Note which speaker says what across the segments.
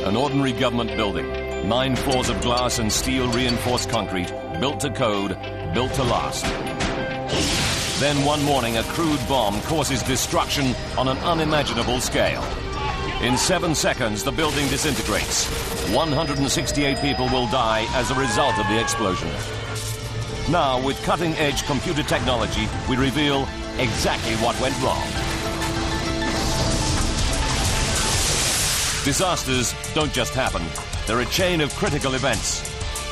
Speaker 1: An ordinary government building, 9 floors of glass and steel reinforced concrete, built to code, built to last. Then one morning, a crude bomb causes destruction on an unimaginable scale. In 7 seconds, the building disintegrates. 168 people will die as a result of the explosion. Now, with cutting-edge computer technology, we reveal exactly what went wrong. Disasters don't just happen. They're a chain of critical events.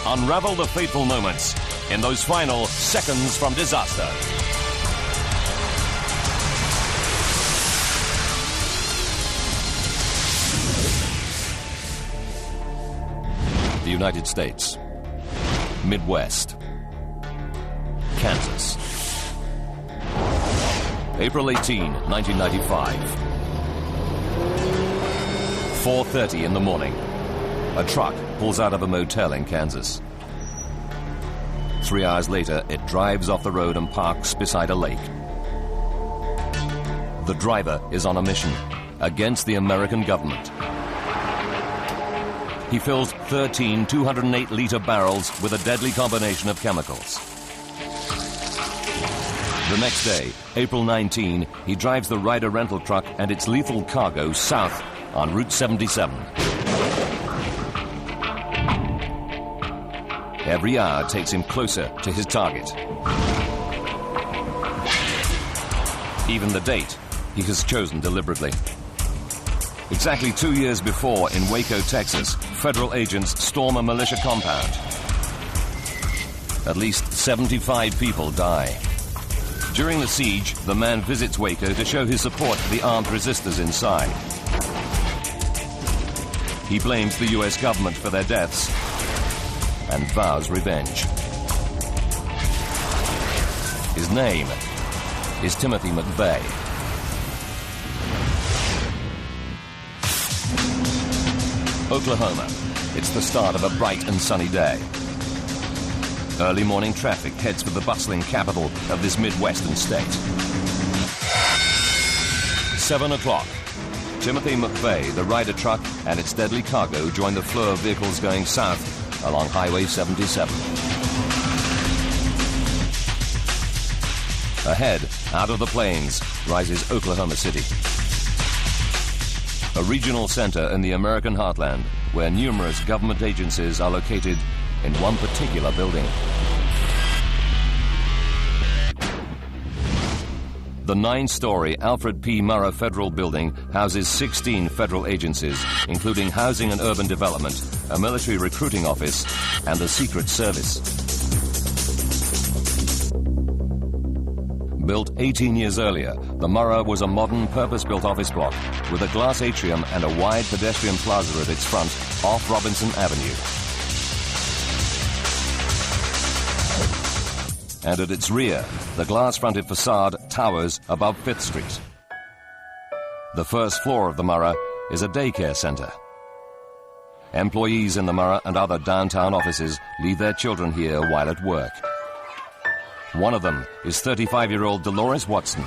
Speaker 1: Unravel the fateful moments in those final seconds from disaster. The United States. Midwest. Kansas. April 18, 1995. 4:30 in the morning. A truck pulls out of a motel in Kansas. 3 hours later, it drives off the road and parks beside a lake. The driver is on a mission against the American government. He fills 13 208-liter barrels with a deadly combination of chemicals. The next day, April 19, he drives the Ryder rental truck and its lethal cargo south on Route 77. Every hour takes him closer to his target. Even the date he has chosen deliberately. Exactly 2 years before, in Waco, Texas, federal agents storm a militia compound. At least 75 people die. During the siege, the man visits Waco to show his support for the armed resistors inside. He blames the U.S. government for their deaths and vows revenge. His name is Timothy McVeigh. Oklahoma. It's the start of a bright and sunny day. Early morning traffic heads for the bustling capital of this Midwestern state. 7 o'clock. Timothy McVeigh, the Ryder truck, and its deadly cargo join the flow of vehicles going south along Highway 77. Ahead, out of the plains, rises Oklahoma City. A regional center in the American heartland where numerous government agencies are located in one particular building. The 9-story Alfred P. Murrah Federal Building houses 16 federal agencies, including Housing and Urban Development, a military recruiting office, and the Secret Service. Built 18 years earlier, the Murrah was a modern, purpose-built office block with a glass atrium and a wide pedestrian plaza at its front off Robinson Avenue. And at its rear, the glass-fronted facade towers above 5th Street. The first floor of the Murrah is a daycare center. Employees in the Murrah and other downtown offices leave their children here while at work. One of them is 35-year-old Dolores Watson.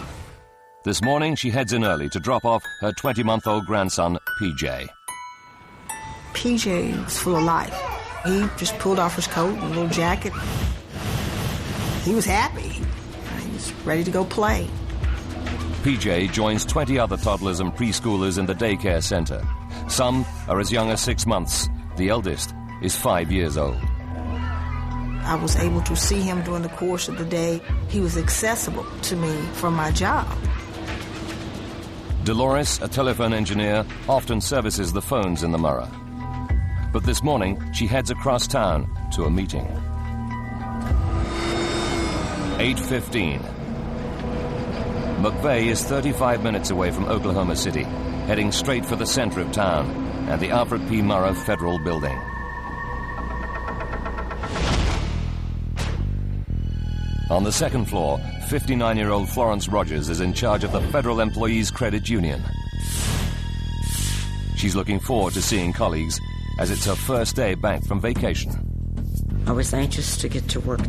Speaker 1: This morning, she heads in early to drop off her 20-month-old grandson, PJ.
Speaker 2: PJ was full of life. He just pulled off his coat and a little jacket. He was happy. He was ready to go play.
Speaker 1: PJ joins 20 other toddlers and preschoolers in the daycare center. Some are as young as 6 months. The eldest is 5 years old.
Speaker 2: I was able to see him during the course of the day. He was accessible to me for my job.
Speaker 1: Dolores, a telephone engineer, often services the phones in the Murrah. But this morning, she heads across town to a meeting. 8:15. McVeigh is 35 minutes away from Oklahoma City, heading straight for the center of town and the Alfred P. Murrah Federal Building. On the second floor, 59-year-old Florence Rogers is in charge of the Federal Employees Credit Union. She's looking forward to seeing colleagues as it's her first day back from vacation.
Speaker 3: I was anxious to get to work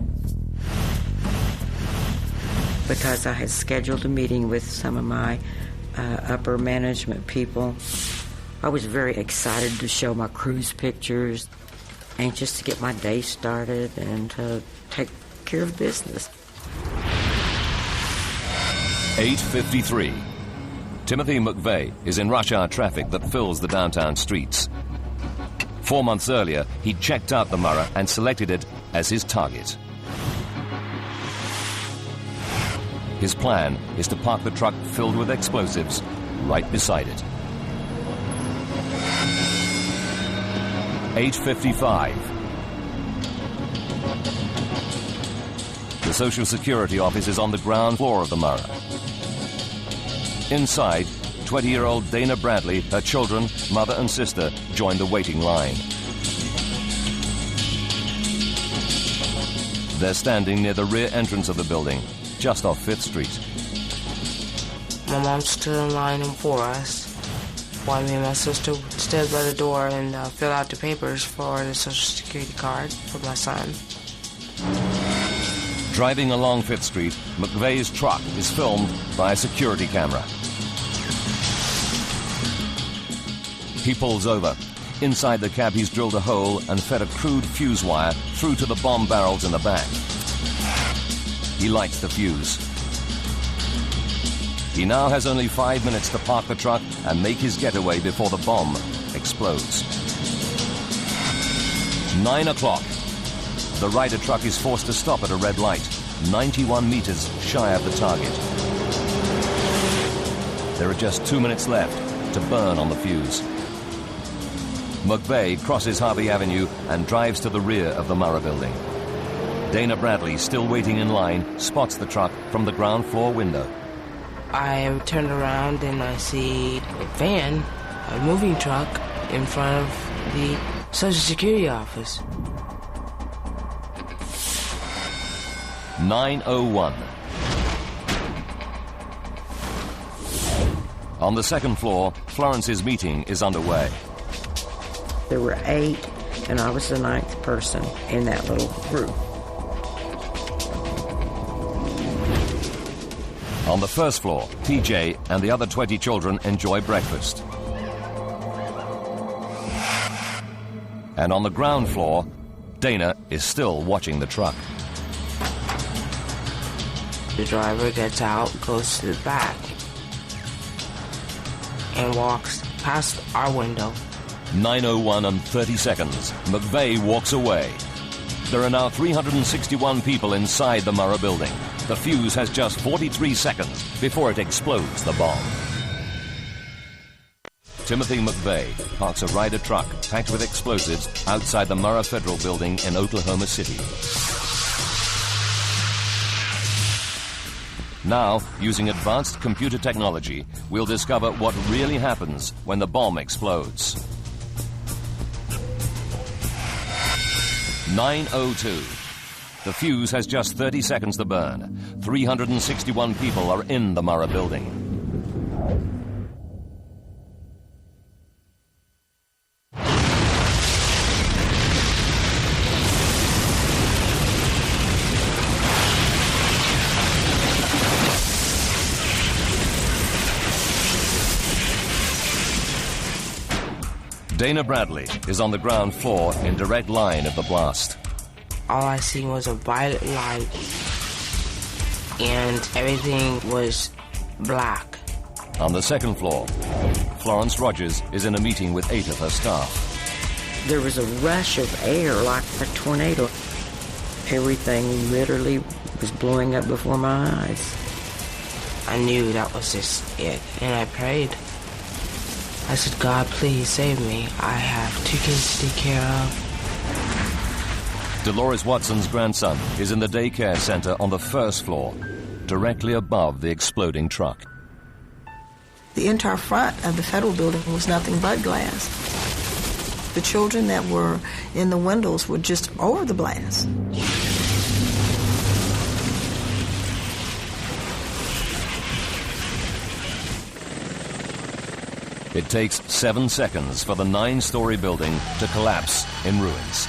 Speaker 3: because I had scheduled a meeting with some of my upper management people I was very excited to show my cruise pictures, anxious to get my day started and to take care of business.
Speaker 1: 8:53. Timothy McVeigh is in rush hour traffic that fills the downtown streets. 4 months earlier, he checked out the Murrah and selected it as his target. His plan is to park the truck filled with explosives right beside it. 8:55. The Social Security office is on the ground floor of the Murrah. Inside, 20-year-old Dana Bradley, her children, mother and sister join the waiting line. They're standing near the rear entrance of the building, just off 5th Street.
Speaker 4: My mom stood in line for us while me and my sister stood by the door and filled out the papers for the Social Security card for my son.
Speaker 1: Driving along 5th Street, McVeigh's truck is filmed by a security camera. He pulls over. Inside the cab, he's drilled a hole and fed a crude fuse wire through to the bomb barrels in the back. He lights the fuse. He now has only 5 minutes to park the truck and make his getaway before the bomb explodes. 9 o'clock. The Ryder truck is forced to stop at a red light, 91 meters shy of the target. There are just 2 minutes left to burn on the fuse. McVeigh crosses Harvey Avenue and drives to the rear of the Murrah building. Dana Bradley, still waiting in line, spots the truck from the ground floor window.
Speaker 4: I turned around and I see a van, a moving truck, in front of the Social Security office.
Speaker 1: 9:01. On the second floor, Florence's meeting is underway.
Speaker 3: There were 8, and I was the 9th person in that little group.
Speaker 1: On the first floor, TJ and the other 20 children enjoy breakfast. And on the ground floor, Dana is still watching the truck.
Speaker 4: The driver gets out, goes to the back, and walks past our window.
Speaker 1: 9:01 and 30 seconds. McVeigh walks away. There are now 361 people inside the Murrah building. The fuse has just 43 seconds before it explodes the bomb. Timothy McVeigh parks a Ryder truck packed with explosives outside the Murrah Federal Building in Oklahoma City. Now, using advanced computer technology, we'll discover what really happens when the bomb explodes. 9:02. The fuse has just 30 seconds to burn. 361 people are in the Murrah building. Dana Bradley is on the ground floor in direct line of the blast.
Speaker 4: All I seen was a violet light, and everything was black.
Speaker 1: On the second floor, Florence Rogers is in a meeting with 8 of her staff.
Speaker 3: There was a rush of air like a tornado. Everything literally was blowing up before my eyes.
Speaker 4: I knew that was just it, and I prayed. I said, God, please save me. I have 2 kids to take care of.
Speaker 1: Dolores Watson's grandson is in the daycare center on the first floor, directly above the exploding truck.
Speaker 2: The entire front of the federal building was nothing but glass. The children that were in the windows were just over the blast.
Speaker 1: It takes 7 seconds for the 9-story building to collapse in ruins.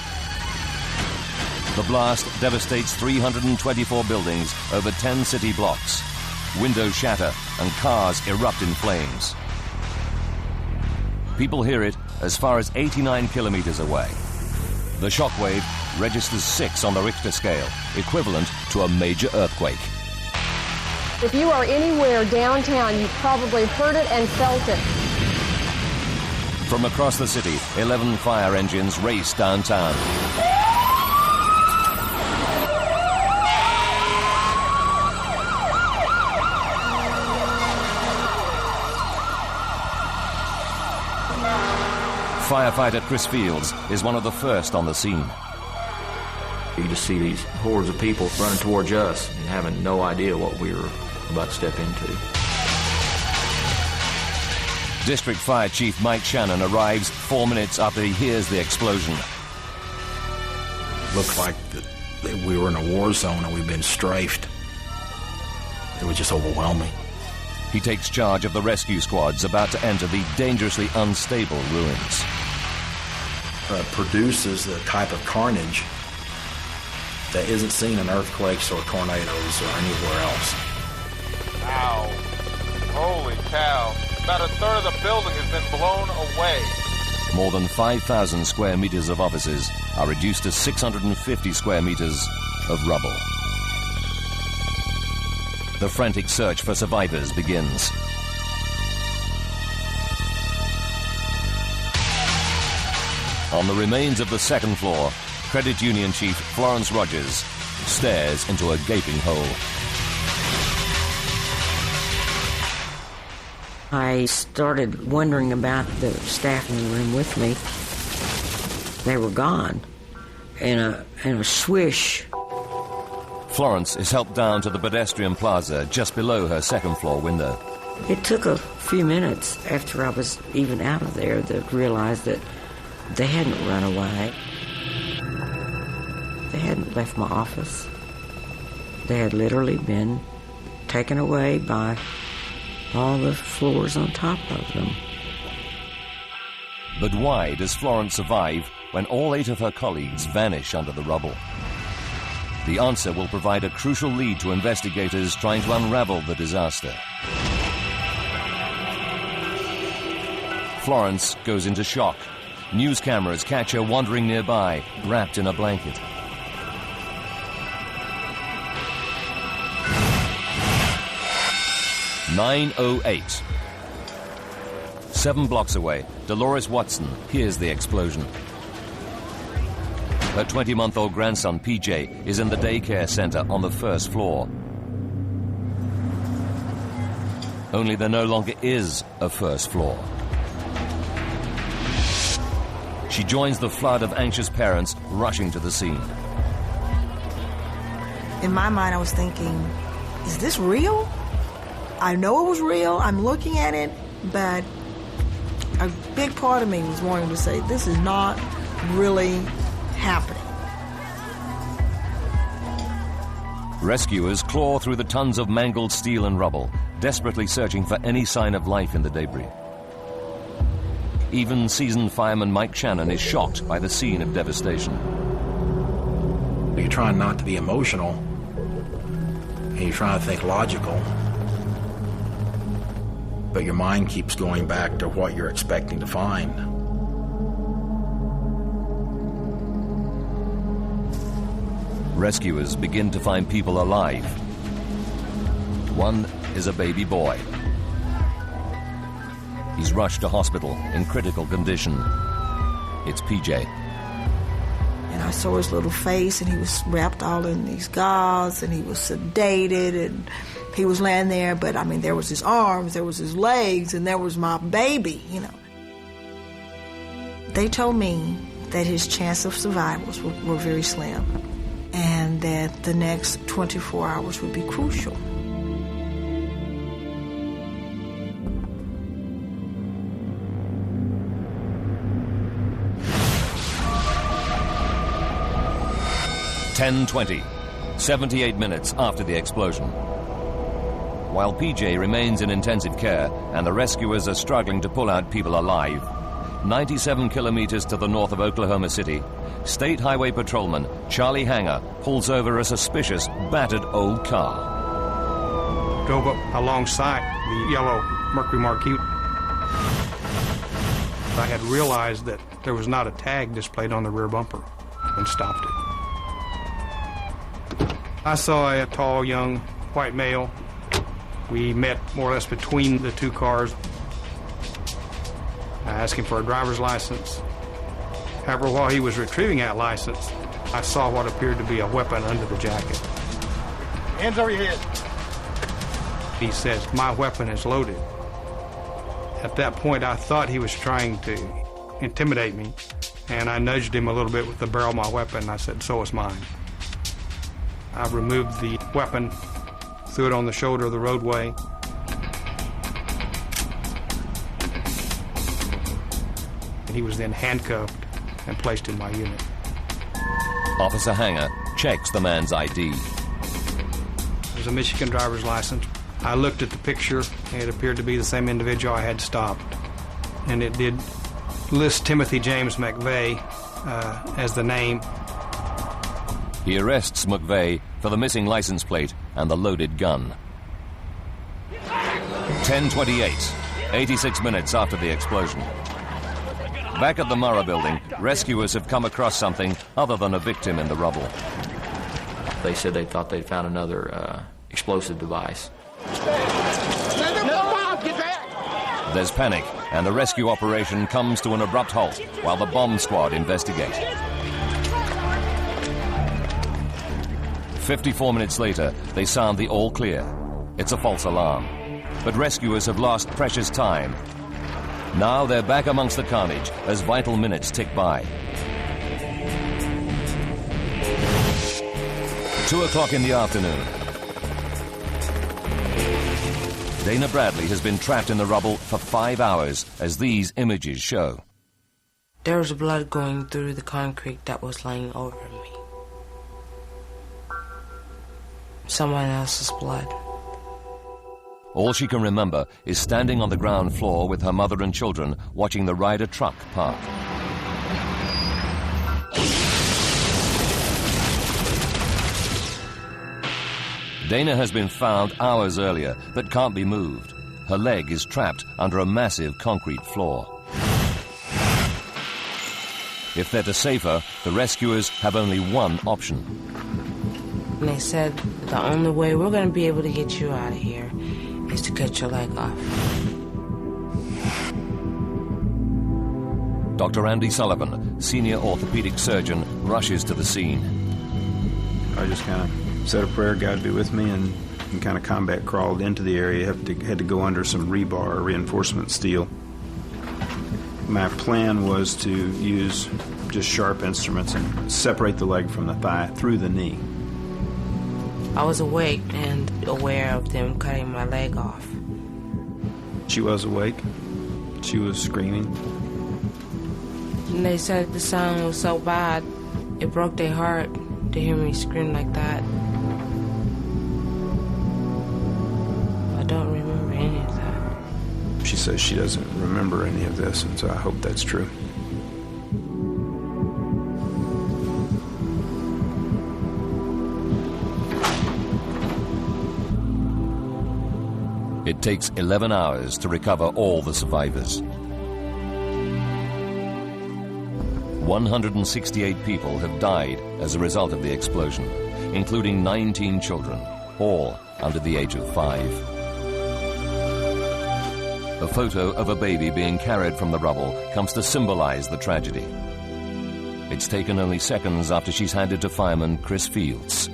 Speaker 1: The blast devastates 324 buildings over 10 city blocks. Windows shatter and cars erupt in flames. People hear it as far as 89 kilometers away. The shockwave registers 6 on the Richter scale, equivalent to a major earthquake.
Speaker 5: If you are anywhere downtown, you've probably heard it and felt it.
Speaker 1: From across the city, 11 fire engines race downtown. Firefighter Chris Fields is one of the first on the scene.
Speaker 6: You just see these hordes of people running towards us and having no idea what we were about to step into.
Speaker 1: District Fire Chief Mike Shannon arrives 4 minutes after he hears the explosion.
Speaker 7: Looked like that we were in a war zone and we've been strafed. It was just overwhelming.
Speaker 1: He takes charge of the rescue squads about to enter the dangerously unstable ruins.
Speaker 7: Produces the type of carnage that isn't seen in earthquakes or tornadoes or anywhere else.
Speaker 8: Wow. Holy cow. About a third of the building has been blown away.
Speaker 1: More than 5,000 square meters of offices are reduced to 650 square meters of rubble. The frantic search for survivors begins. On the remains of the second floor, Credit Union Chief Florence Rogers stares into a gaping hole.
Speaker 3: I started wondering about the staff in the room with me. They were gone in a swish.
Speaker 1: Florence is helped down to the pedestrian plaza just below her second floor window.
Speaker 3: It took a few minutes after I was even out of there to realize that they hadn't run away. They hadn't left my office. They had literally been taken away by all the floors on top of them.
Speaker 1: But why does Florence survive when all 8 of her colleagues vanish under the rubble? The answer will provide a crucial lead to investigators trying to unravel the disaster. Florence goes into shock. News cameras catch her wandering nearby, wrapped in a blanket. "9:08. 7 blocks away, Dolores Watson hears the explosion. Her 20-month-old grandson, PJ, is in the daycare center on the first floor. Only there no longer is a first floor. She joins the flood of anxious parents rushing to the scene.
Speaker 2: In my mind, I was thinking, is this real? I know it was real. I'm looking at it, but a big part of me was wanting to say, this is not really happening.
Speaker 1: Rescuers claw through the tons of mangled steel and rubble, desperately searching for any sign of life in the debris. Even seasoned fireman Mike Shannon is shocked by the scene of devastation.
Speaker 7: You're trying not to be emotional, and you're trying to think logical, but your mind keeps going back to what you're expecting to find.
Speaker 1: Rescuers begin to find people alive. One is a baby boy. He's rushed to hospital in critical condition. It's PJ.
Speaker 2: And I saw his little face, and he was wrapped all in these gauze, and he was sedated, and he was laying there, but I mean, there was his arms, there was his legs, and there was my baby, you know. They told me that his chance of survival were very slim, and that the next 24 hours would be crucial.
Speaker 1: "10:20, 78 minutes after the explosion. While PJ remains in intensive care and the rescuers are struggling to pull out people alive, 97 kilometers to the north of Oklahoma City, State Highway Patrolman Charlie Hanger pulls over a suspicious, battered old car.
Speaker 9: Drove up alongside the yellow Mercury Marquis. I had realized that there was not a tag displayed on the rear bumper and stopped it. I saw a tall, young white male. We met more or less between the two cars. I asked him for a driver's license. However, while he was retrieving that license, I saw what appeared to be a weapon under the jacket.
Speaker 10: Hands over your head.
Speaker 9: He says, "My weapon is loaded." At that point, I thought he was trying to intimidate me, and I nudged him a little bit with the barrel of my weapon, and I said, "So is mine." I removed the weapon, threw it on the shoulder of the roadway. And he was then handcuffed and placed in my unit.
Speaker 1: Officer Hanger checks the man's ID.
Speaker 9: It was a Michigan driver's license. I looked at the picture, and it appeared to be the same individual I had stopped. And it did list Timothy James McVeigh as the name.
Speaker 1: He arrests McVeigh for the missing license plate and the loaded gun. 10:28, 86 minutes after the explosion. Back at the Murrah building, rescuers have come across something other than a victim in the rubble.
Speaker 6: They said they thought they'd found another explosive device.
Speaker 1: There's panic, and the rescue operation comes to an abrupt halt while the bomb squad investigate. 54 minutes later, they sound the all clear. It's a false alarm. But rescuers have lost precious time. Now they're back amongst the carnage as vital minutes tick by. 2 o'clock in the afternoon. Dana Bradley has been trapped in the rubble for 5 hours, as these images show.
Speaker 4: There was blood going through the concrete that was laying over me. Someone else's blood.
Speaker 1: All she can remember is standing on the ground floor with her mother and children watching the Ryder truck park. Dana has been found hours earlier but can't be moved. Her leg is trapped under a massive concrete floor. If they're to save her, the rescuers have only one option.
Speaker 4: And they said the only way we're going to be able to get you out of here is to cut your leg off.
Speaker 1: Dr. Andy Sullivan, senior orthopedic surgeon, rushes to the scene.
Speaker 11: I just kind of said a prayer, God be with me, and kind of combat crawled into the area. Had to go under some rebar or reinforcement steel. My plan was to use just sharp instruments and separate the leg from the thigh through the knee.
Speaker 4: I was awake and aware of them cutting my leg off.
Speaker 11: She was awake. She was screaming.
Speaker 4: And they said the sound was so bad, it broke their heart to hear me scream like that. I don't remember any of that.
Speaker 11: She says she doesn't remember any of this, and so I hope that's true.
Speaker 1: It takes 11 hours to recover all the survivors. 168 people have died as a result of the explosion, including 19 children, all under the age of 5. A photo of a baby being carried from the rubble comes to symbolize the tragedy. It's taken only seconds after she's handed to fireman Chris Fields.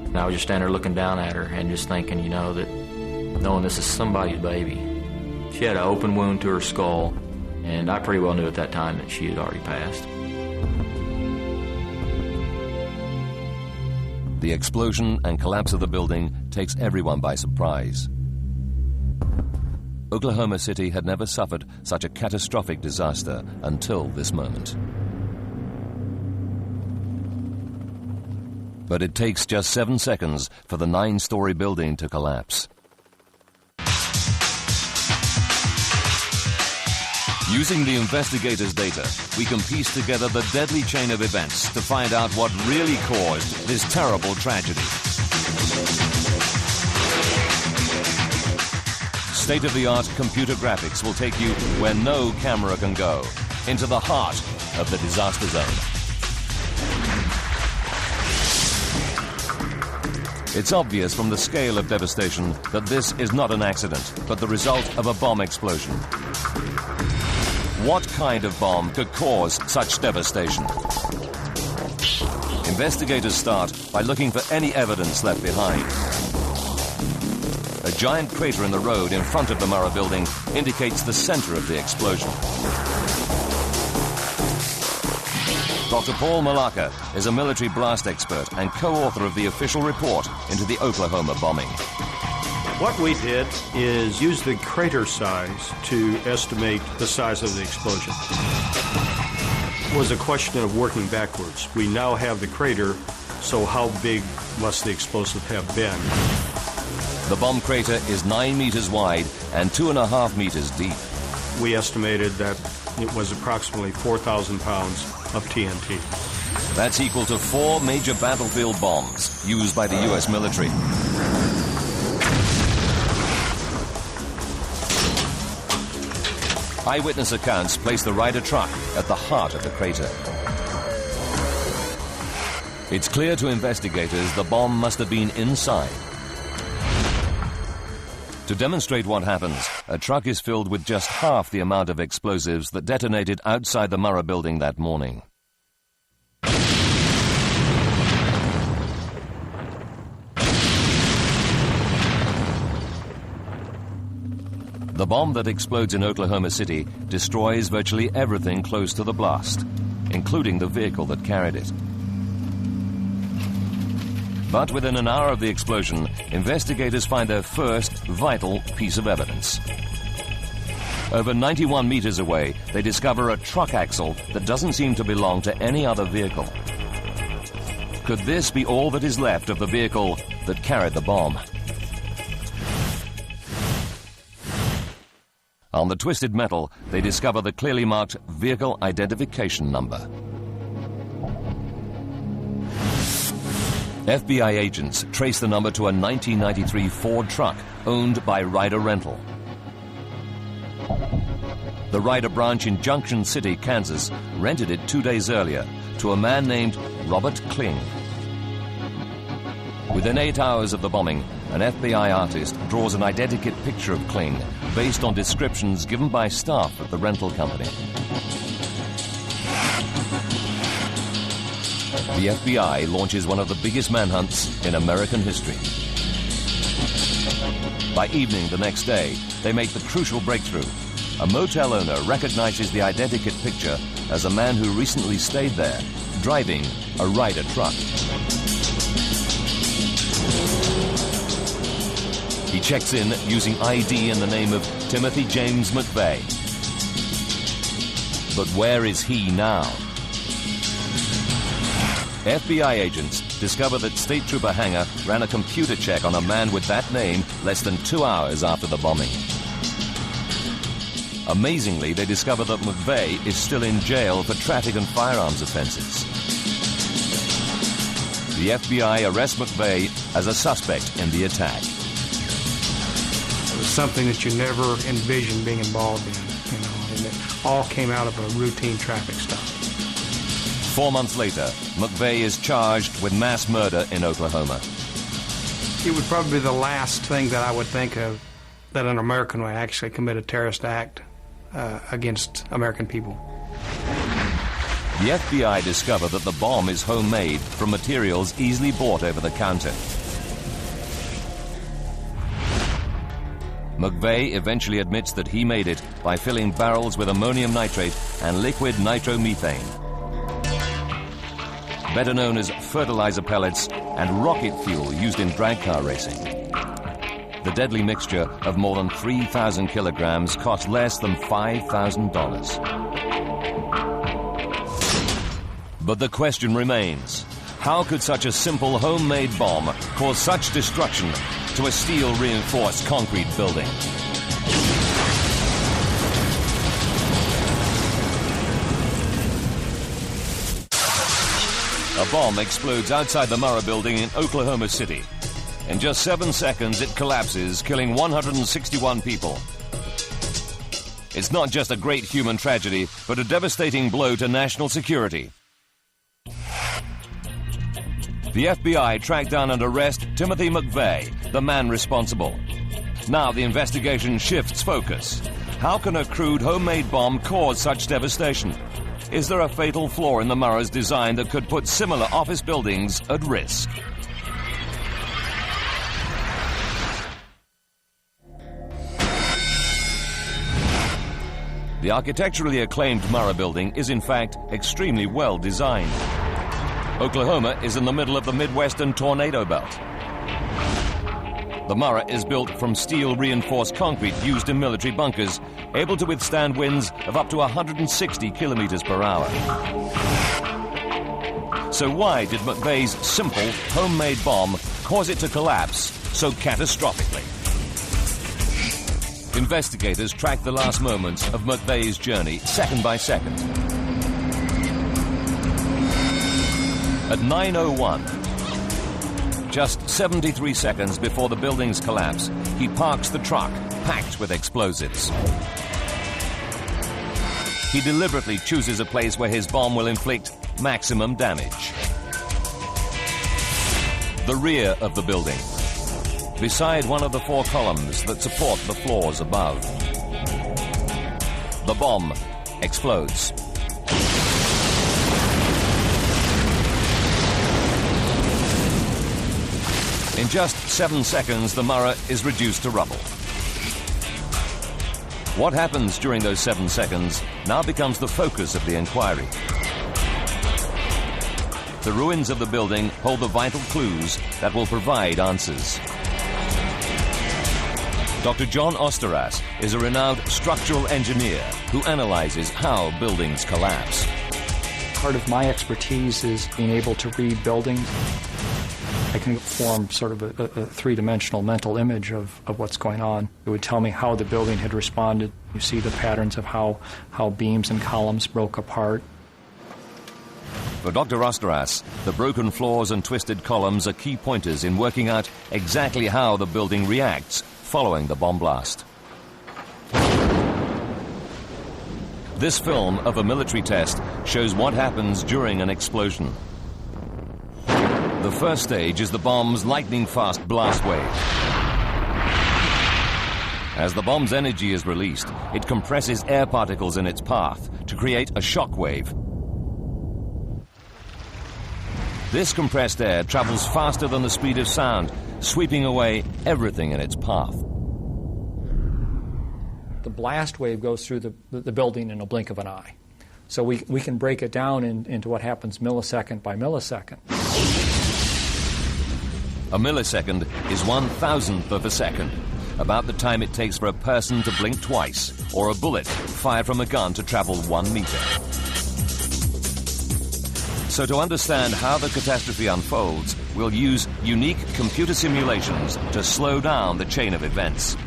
Speaker 6: And I was just standing there looking down at her and just thinking, you know, that knowing this is somebody's baby. She had an open wound to her skull, and I pretty well knew at that time that she had already passed.
Speaker 1: The explosion and collapse of the building takes everyone by surprise. Oklahoma City had never suffered such a catastrophic disaster until this moment. But it takes just 7 seconds for the 9-story building to collapse. Using the investigators' data, we can piece together the deadly chain of events to find out what really caused this terrible tragedy. State-of-the-art computer graphics will take you where no camera can go, into the heart of the disaster zone. It's obvious from the scale of devastation that this is not an accident, but the result of a bomb explosion. What kind of bomb could cause such devastation? Investigators start by looking for any evidence left behind. A giant crater in the road in front of the Murrah building indicates the center of the explosion. Dr. Paul Malacca is a military blast expert and co-author of the official report into the Oklahoma bombing.
Speaker 12: What we did is use the crater size to estimate the size of the explosion. It was a question of working backwards. We now have the crater, so how big must the explosive have been?
Speaker 1: The bomb crater is 9 meters wide and 2.5 meters deep.
Speaker 12: We estimated that it was approximately 4,000 pounds of TNT.
Speaker 1: That's equal to 4 major battlefield bombs used by the U.S. military. Eyewitness accounts place the Ryder truck at the heart of the crater. It's clear to investigators the bomb must have been inside. To demonstrate what happens, a truck is filled with just half the amount of explosives that detonated outside the Murrah building that morning. The bomb that explodes in Oklahoma City destroys virtually everything close to the blast, including the vehicle that carried it. But within an hour of the explosion, investigators find their first vital piece of evidence. Over 91 meters away, they discover a truck axle that doesn't seem to belong to any other vehicle. Could this be all that is left of the vehicle that carried the bomb? On the twisted metal, they discover the clearly marked vehicle identification number. FBI agents trace the number to a 1993 Ford truck owned by Ryder Rental. The Ryder branch in Junction City, Kansas, rented it 2 days earlier to a man named Robert Kling. Within 8 hours of the bombing, an FBI artist draws an identikit picture of Kling based on descriptions given by staff at the rental company. The FBI launches one of the biggest manhunts in American history. By evening the next day, they make the crucial breakthrough. A motel owner recognizes the identikit picture as a man who recently stayed there, driving a Ryder truck. He checks in using ID in the name of Timothy James McVeigh. But where is he now? FBI agents discover that State Trooper Hanger ran a computer check on a man with that name less than 2 hours after the bombing. Amazingly, they discover that McVeigh is still in jail for traffic and firearms offenses. The FBI arrests McVeigh as a suspect in the attack.
Speaker 9: It was something that you never envisioned being involved in, and it all came out of a routine traffic stop.
Speaker 1: 4 months later, McVeigh is charged with mass murder in Oklahoma.
Speaker 9: It would probably be the last thing that I would think of that an American would actually commit a terrorist act against American people.
Speaker 1: The FBI discover that the bomb is homemade from materials easily bought over the counter. McVeigh eventually admits that he made it by filling barrels with ammonium nitrate and liquid nitromethane, better known as fertilizer pellets and rocket fuel used in drag car racing. The deadly mixture of more than 3,000 kilograms cost less than $5,000. But the question remains, how could such a simple homemade bomb cause such destruction to a steel-reinforced concrete building? A bomb explodes outside the Murrah building in Oklahoma City. In just 7 seconds, it collapses, killing 161 people. It's not just a great human tragedy, but a devastating blow to national security. The FBI tracked down and arrest Timothy McVeigh, the man responsible. Now the investigation shifts focus. How can a crude homemade bomb cause such devastation? Is there a fatal flaw in the Murrah's design that could put similar office buildings at risk? The architecturally acclaimed Murrah building is in fact extremely well designed. Oklahoma is in the middle of the Midwestern tornado belt. The Murrah is built from steel reinforced concrete used in military bunkers, able to withstand winds of up to 160 kilometers per hour. So why did McVeigh's simple homemade bomb cause it to collapse so catastrophically? Investigators tracked the last moments of McVeigh's journey second by second. At 9:01, just 73 seconds before the building's collapse, he parks the truck packed with explosives. He deliberately chooses a place where his bomb will inflict maximum damage. The rear of the building, beside one of the 4 columns that support the floors above. The bomb explodes. In just 7 seconds, the Murrah is reduced to rubble. What happens during those 7 seconds now becomes the focus of the inquiry. The ruins of the building hold the vital clues that will provide answers. Dr. John Osteras is a renowned structural engineer who analyzes how buildings collapse.
Speaker 13: Part of my expertise is being able to read buildings. I can form sort of a three-dimensional mental image of what's going on. It would tell me how the building had responded. You see the patterns of how beams and columns broke apart.
Speaker 1: For Dr. Osteras, the broken floors and twisted columns are key pointers in working out exactly how the building reacts following the bomb blast. This film of a military test shows what happens during an explosion. The first stage is the bomb's lightning-fast blast wave. As the bomb's energy is released, it compresses air particles in its path to create a shock wave. This compressed air travels faster than the speed of sound, sweeping away everything in its path.
Speaker 13: The blast wave goes through the building in a blink of an eye. So we can break it down into what happens millisecond by millisecond.
Speaker 1: A millisecond is 1,000th of a second, about the time it takes for a person to blink twice, or a bullet fired from a gun to travel 1 meter. So to understand how the catastrophe unfolds, we'll use unique computer simulations to slow down the chain of events.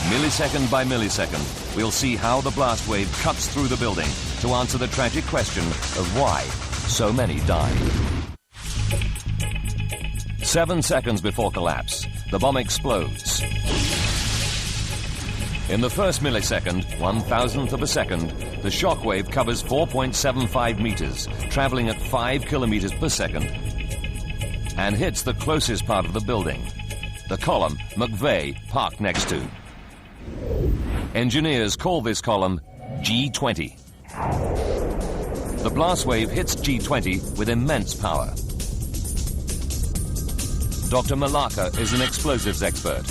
Speaker 1: Millisecond by millisecond, we'll see how the blast wave cuts through the building to answer the tragic question of why so many died. 7 seconds before collapse, the bomb explodes. In the first millisecond, 1,000th of a second, the shock wave covers 4.75 meters, traveling at 5 kilometers per second, and hits the closest part of the building, the column McVeigh parked next to. Engineers call this column G20. The blast wave hits G20 with immense power. Dr. Malaka is an explosives expert.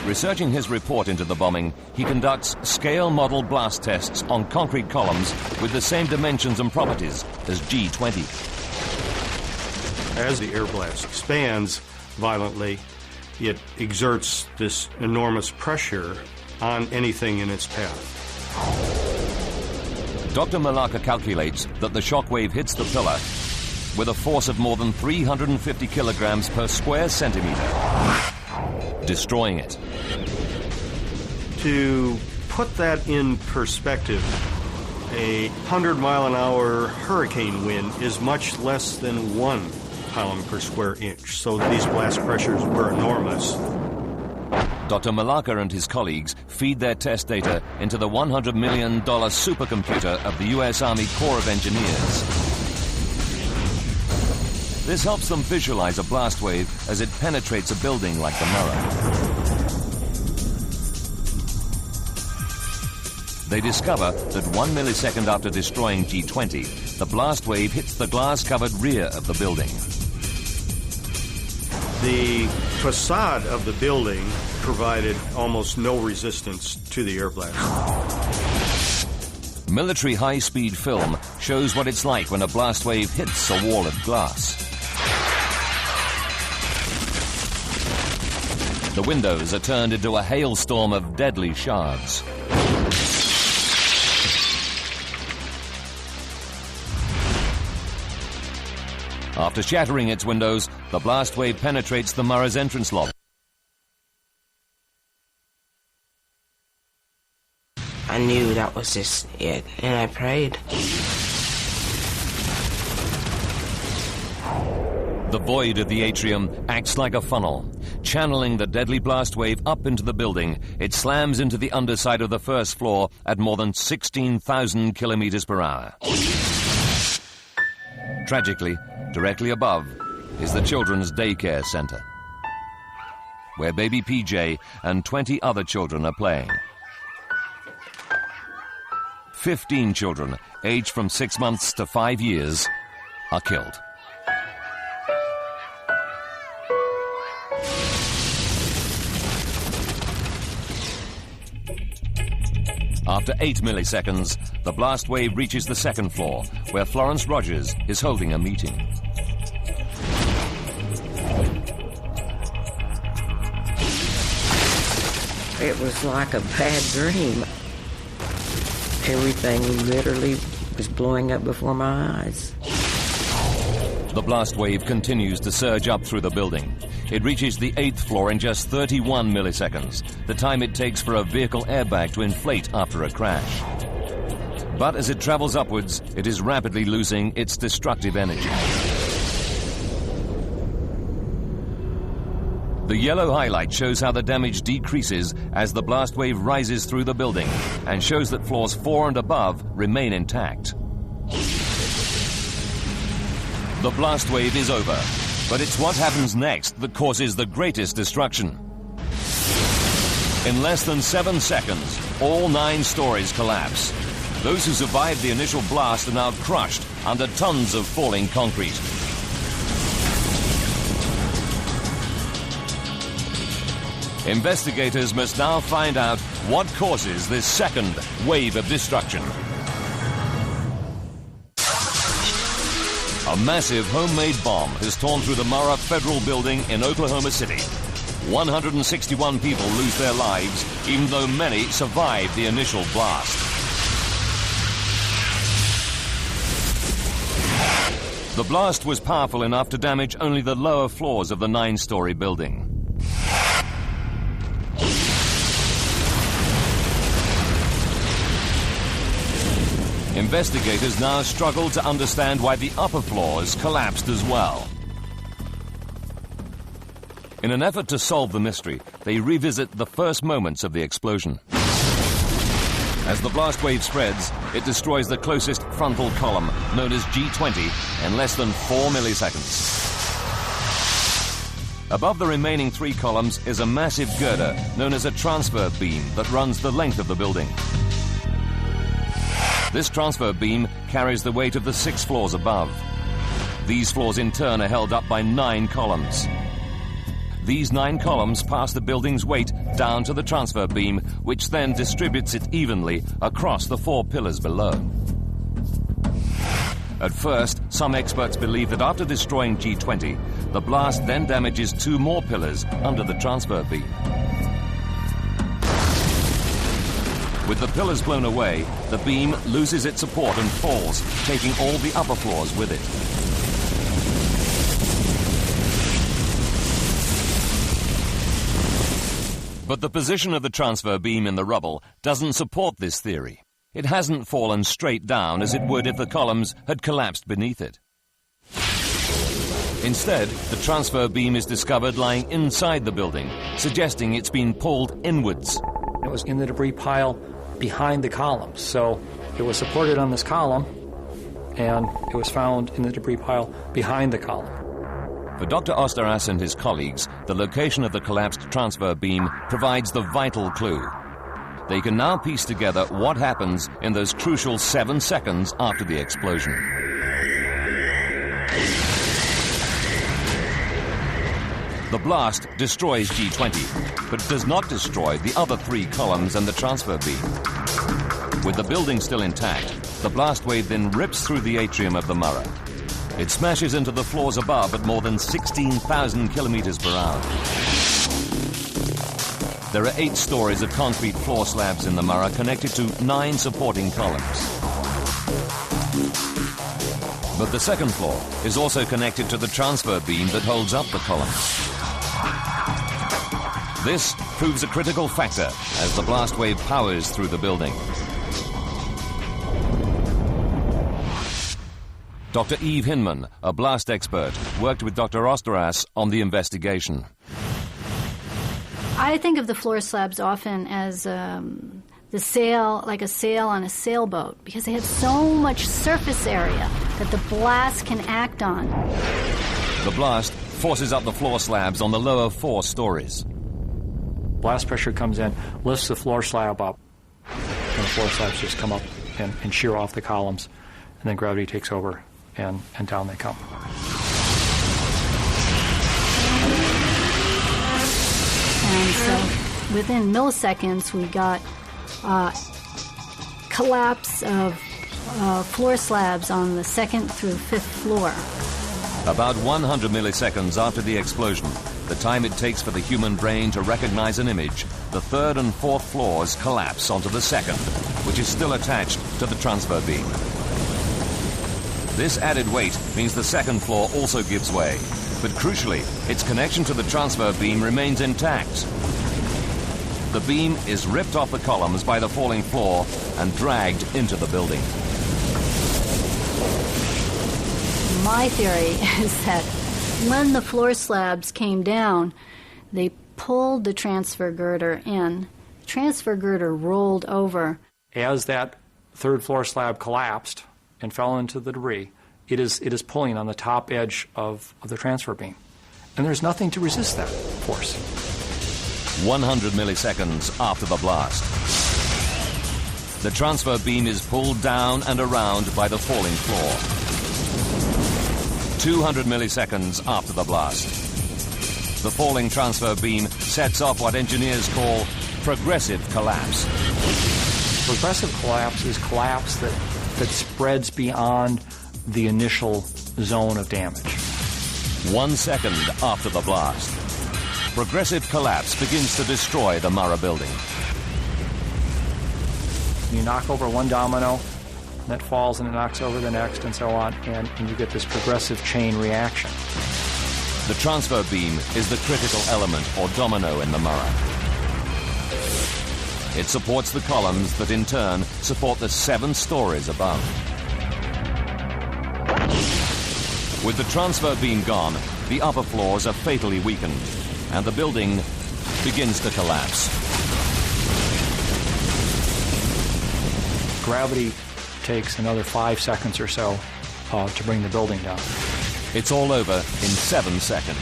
Speaker 1: Researching his report into the bombing, he conducts scale model blast tests on concrete columns with the same dimensions and properties as G20.
Speaker 12: As the air blast expands violently, it exerts this enormous pressure on anything in its path.
Speaker 1: Dr. Malaka calculates that the shock wave hits the pillar with a force of more than 350 kilograms per square centimeter, destroying it.
Speaker 12: To put that in perspective, a 100-mile-an-hour hurricane wind is much less than 1 pound per square inch. So these blast pressures were enormous.
Speaker 1: Dr. Malacca and his colleagues feed their test data into the $100 million supercomputer of the U.S. Army Corps of Engineers. This helps them visualize a blast wave as it penetrates a building like the Murrah. They discover that 1 millisecond after destroying G20, the blast wave hits the glass-covered rear of the building.
Speaker 12: The facade of the building provided almost no resistance to the air blast.
Speaker 1: Military high-speed film shows what it's like when a blast wave hits a wall of glass. The windows are turned into a hailstorm of deadly shards. After shattering its windows, the blast wave penetrates the Murrah's entrance lobby.
Speaker 4: I knew that was just it, and I prayed.
Speaker 1: The void of the atrium acts like a funnel. Channeling the deadly blast wave up into the building, it slams into the underside of the first floor at more than 16,000 kilometers per hour. Tragically, directly above is the Children's Daycare Center, where baby PJ and 20 other children are playing. 15 children, aged from 6 months to 5 years, are killed. After 8 milliseconds, the blast wave reaches the second floor, where Florence Rogers is holding a meeting.
Speaker 3: It was like a bad dream. Everything literally was blowing up before my eyes.
Speaker 1: The blast wave continues to surge up through the building. It reaches the 8th floor in just 31 milliseconds, the time it takes for a vehicle airbag to inflate after a crash. But as it travels upwards, it is rapidly losing its destructive energy. The yellow highlight shows how the damage decreases as the blast wave rises through the building and shows that floors 4 and above remain intact. The blast wave is over, but it's what happens next that causes the greatest destruction. In less than 7 seconds, all 9 stories collapse. Those who survived the initial blast are now crushed under tons of falling concrete. Investigators must now find out what causes this second wave of destruction. A massive homemade bomb has torn through the Murrah Federal Building in Oklahoma City. 161 people lose their lives, even though many survived the initial blast. The blast was powerful enough to damage only the lower floors of the 9-story building. Investigators now struggle to understand why the upper floors collapsed as well. In an effort to solve the mystery, they revisit the first moments of the explosion. As the blast wave spreads, it destroys the closest frontal column, known as G20, in less than 4 milliseconds. Above the remaining 3 columns is a massive girder, known as a transfer beam, that runs the length of the building. This transfer beam carries the weight of the 6 floors above. These floors in turn are held up by 9 columns. These 9 columns pass the building's weight down to the transfer beam, which then distributes it evenly across the 4 pillars below. At first, some experts believe that after destroying G20, the blast then damages 2 more pillars under the transfer beam. With the pillars blown away, the beam loses its support and falls, taking all the upper floors with it. But the position of the transfer beam in the rubble doesn't support this theory. It hasn't fallen straight down as it would if the columns had collapsed beneath it. Instead, the transfer beam is discovered lying inside the building, suggesting it's been pulled inwards.
Speaker 13: It was in the debris pile behind the columns, so it was supported on this column, and it was found in the debris pile behind the column.
Speaker 1: For Dr. Osteras and his colleagues, the location of the collapsed transfer beam provides the vital clue. They can now piece together what happens in those crucial 7 seconds after the explosion. The blast destroys G20, but does not destroy the other 3 columns and the transfer beam. With the building still intact, the blast wave then rips through the atrium of the Murrah. It smashes into the floors above at more than 16,000 kilometers per hour. There are 8 stories of concrete floor slabs in the Murrah connected to 9 supporting columns. But the second floor is also connected to the transfer beam that holds up the columns. This proves a critical factor as the blast wave powers through the building. Dr. Eve Hinman, a blast expert, worked with Dr. Osteras on the investigation.
Speaker 14: I think of the floor slabs often as the sail, like a sail on a sailboat, because they have so much surface area that the blast can act on.
Speaker 1: The blast forces up the floor slabs on the lower 4 stories.
Speaker 13: Blast pressure comes in, lifts the floor slab up, and the floor slabs just come up and shear off the columns, and then gravity takes over, and down they come.
Speaker 14: And so within milliseconds, we got collapse of floor slabs on the 2nd through 5th floor.
Speaker 1: About 100 milliseconds after the explosion, the time it takes for the human brain to recognize an image, the 3rd and 4th floors collapse onto the 2nd, which is still attached to the transfer beam. This added weight means the 2nd floor also gives way, but crucially, its connection to the transfer beam remains intact. The beam is ripped off the columns by the falling floor and dragged into the building.
Speaker 14: My theory is that when the floor slabs came down, they pulled the transfer girder in. The transfer girder rolled over.
Speaker 13: As that 3rd floor slab collapsed and fell into the debris, it is pulling on the top edge of the transfer beam. And there's nothing to resist that force.
Speaker 1: 100 milliseconds after the blast. The transfer beam is pulled down and around by the falling floor. 200 milliseconds after the blast. The falling transfer beam sets off what engineers call progressive collapse.
Speaker 13: Progressive collapse is collapse that spreads beyond the initial zone of damage.
Speaker 1: 1 second after the blast. Progressive collapse begins to destroy the Murrah building.
Speaker 13: You knock over one domino, that falls and it knocks over the next, and so on, and you get this progressive chain reaction.
Speaker 1: The transfer beam is the critical element or domino in the Murrah. It supports the columns that in turn support the 7 stories above. With the transfer beam gone, the upper floors are fatally weakened, and the building begins to collapse.
Speaker 13: Gravity takes another 5 seconds or so to bring the building down.
Speaker 1: It's all over in 7 seconds.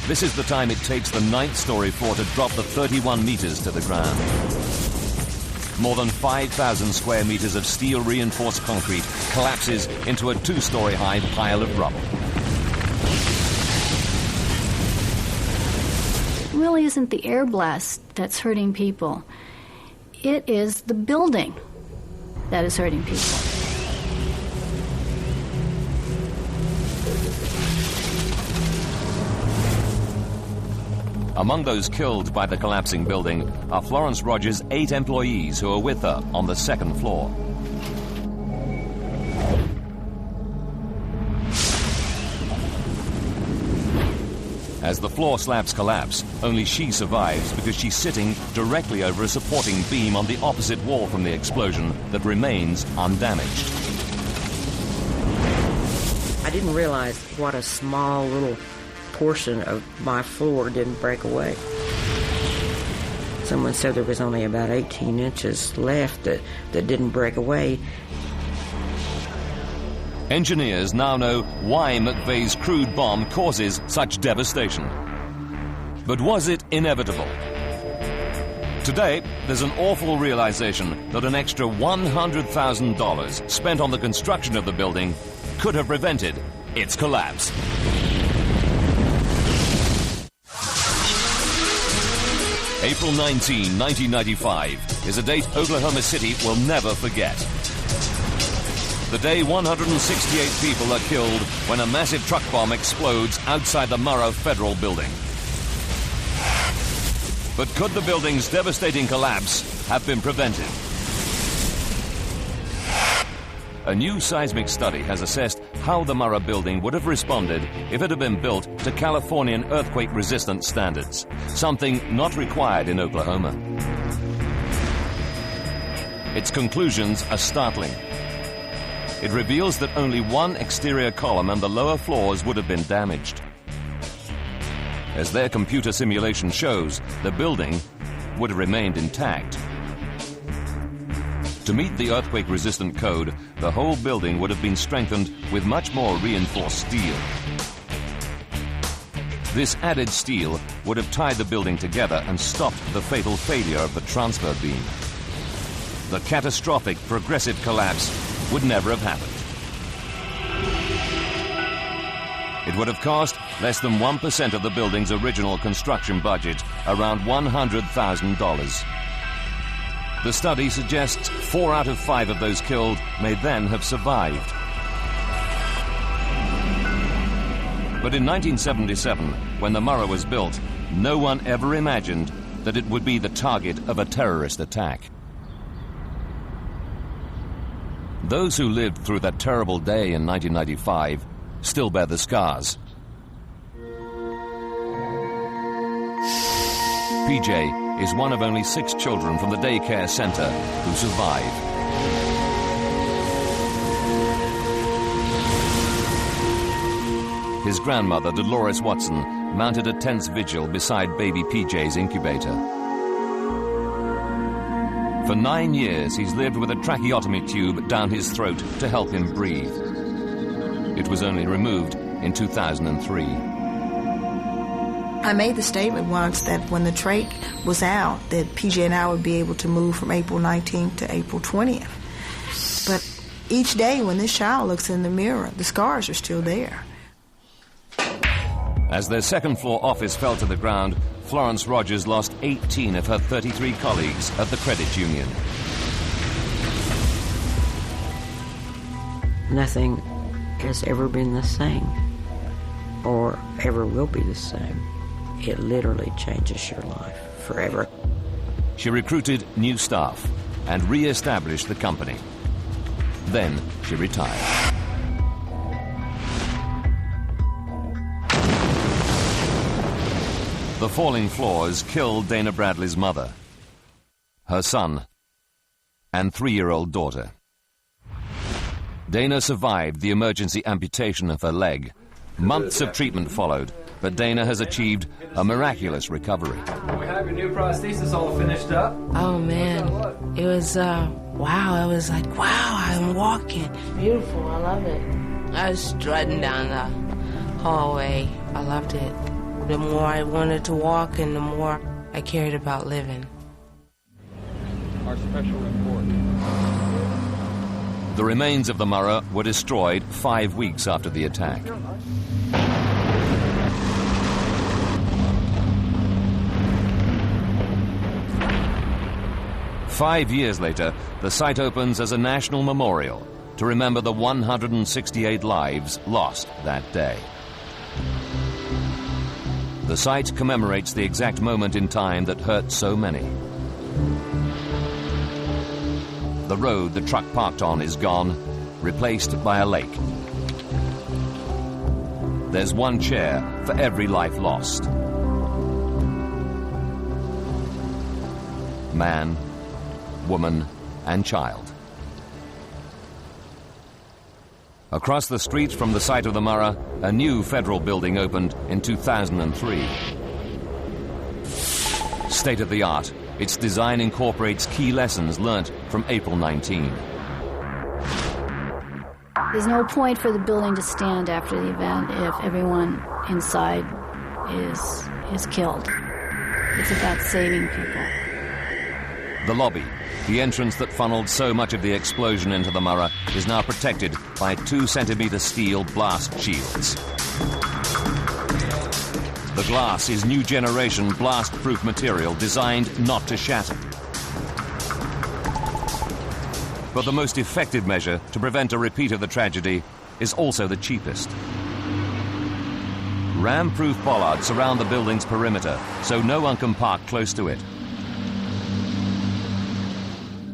Speaker 1: This is the time it takes the 9th story floor to drop the 31 meters to the ground. More than 5,000 square meters of steel reinforced concrete collapses into a 2-story high pile of rubble.
Speaker 14: It really isn't the air blast that's hurting people. It is the building that is hurting people.
Speaker 1: Among those killed by the collapsing building are Florence Rogers' 8 employees who are with her on the 2nd floor. As the floor slabs collapse, only she survives because she's sitting directly over a supporting beam on the opposite wall from the explosion that remains undamaged.
Speaker 3: I didn't realize what a small little portion of my floor didn't break away. Someone said there was only about 18 inches left that didn't break away.
Speaker 1: Engineers now know why McVeigh's crude bomb causes such devastation. But was it inevitable? Today, there's an awful realization that an extra $100,000 spent on the construction of the building could have prevented its collapse. April 19, 1995 is a date Oklahoma City will never forget. The day 168 people are killed when a massive truck bomb explodes outside the Murrah Federal Building. But could the building's devastating collapse have been prevented? A new seismic study has assessed how the Murrah building would have responded if it had been built to Californian earthquake-resistant standards, something not required in Oklahoma. Its conclusions are startling. It reveals that only one exterior column and the lower floors would have been damaged. As their computer simulation shows, the building would have remained intact. To meet the earthquake-resistant code, the whole building would have been strengthened with much more reinforced steel. This added steel would have tied the building together and stopped the fatal failure of the transfer beam. The catastrophic progressive collapse would never have happened. It would have cost less than 1% of the building's original construction budget, around $100,000. The study suggests 4 out of 5 of those killed may then have survived. But in 1977, when the Murrah was built, no one ever imagined that it would be the target of a terrorist attack. Those who lived through that terrible day in 1995 still bear the scars. PJ is one of only 6 children from the daycare center who survived. His grandmother, Dolores Watson, mounted a tense vigil beside baby PJ's incubator. For 9 years, he's lived with a tracheotomy tube down his throat to help him breathe. It was only removed in 2003.
Speaker 2: I made the statement once that when the trach was out, that PJ and I would be able to move from April 19th to April 20th. But each day when this child looks in the mirror, the scars are still there.
Speaker 1: As their second-floor office fell to the ground, Florence Rogers lost 18 of her 33 colleagues at the credit union.
Speaker 3: Nothing has ever been the same or ever will be the same. It literally changes your life forever.
Speaker 1: She recruited new staff and re-established the company. Then she retired. The falling floors killed Dana Bradley's mother, her son, and 3-year-old daughter. Dana survived the emergency amputation of her leg. Months of treatment followed, but Dana has achieved a miraculous recovery.
Speaker 15: We have your new prosthesis all finished up.
Speaker 4: Oh, man. It was, wow. I was like, wow, I'm walking. Beautiful. I love it. I was strutting down the hallway. I loved it. The more I wanted to walk and the more I cared about living.
Speaker 15: Our special report.
Speaker 1: The remains of the Murrah were destroyed 5 weeks after the attack. Five years later, the site opens as a national memorial to remember the 168 lives lost that day. The site commemorates the exact moment in time that hurt so many. The road the truck parked on is gone, replaced by a lake. There's one chair for every life lost. Man, woman, and child. Across the street from the site of the Murrah, a new federal building opened in 2003. State-of-the-art, its design incorporates key lessons learnt from April 19.
Speaker 14: There's no point for the building to stand after the event if everyone inside is killed. It's about saving people.
Speaker 1: The lobby, the entrance that funneled so much of the explosion into the Murrah, is now protected by 2-centimeter steel blast shields. The glass is new generation blast-proof material designed not to shatter. But the most effective measure to prevent a repeat of the tragedy is also the cheapest. Ram-proof bollards surround the building's perimeter, so no one can park close to it.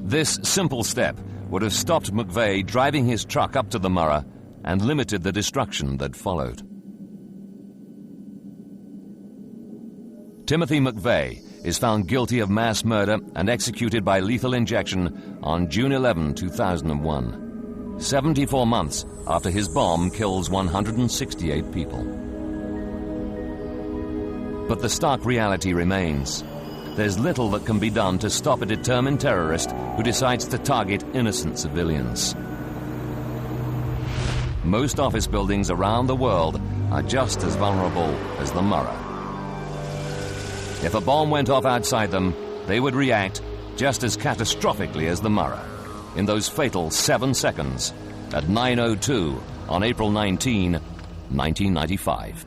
Speaker 1: This simple step would have stopped McVeigh driving his truck up to the Murrah and limited the destruction that followed. Timothy McVeigh is found guilty of mass murder and executed by lethal injection on June 11, 2001, 74 months after his bomb kills 168 people. But the stark reality remains. There's little that can be done to stop a determined terrorist who decides to target innocent civilians. Most office buildings around the world are just as vulnerable as the Murrah. If a bomb went off outside them, they would react just as catastrophically as the Murrah in those fatal 7 seconds at 9:02 on April 19, 1995.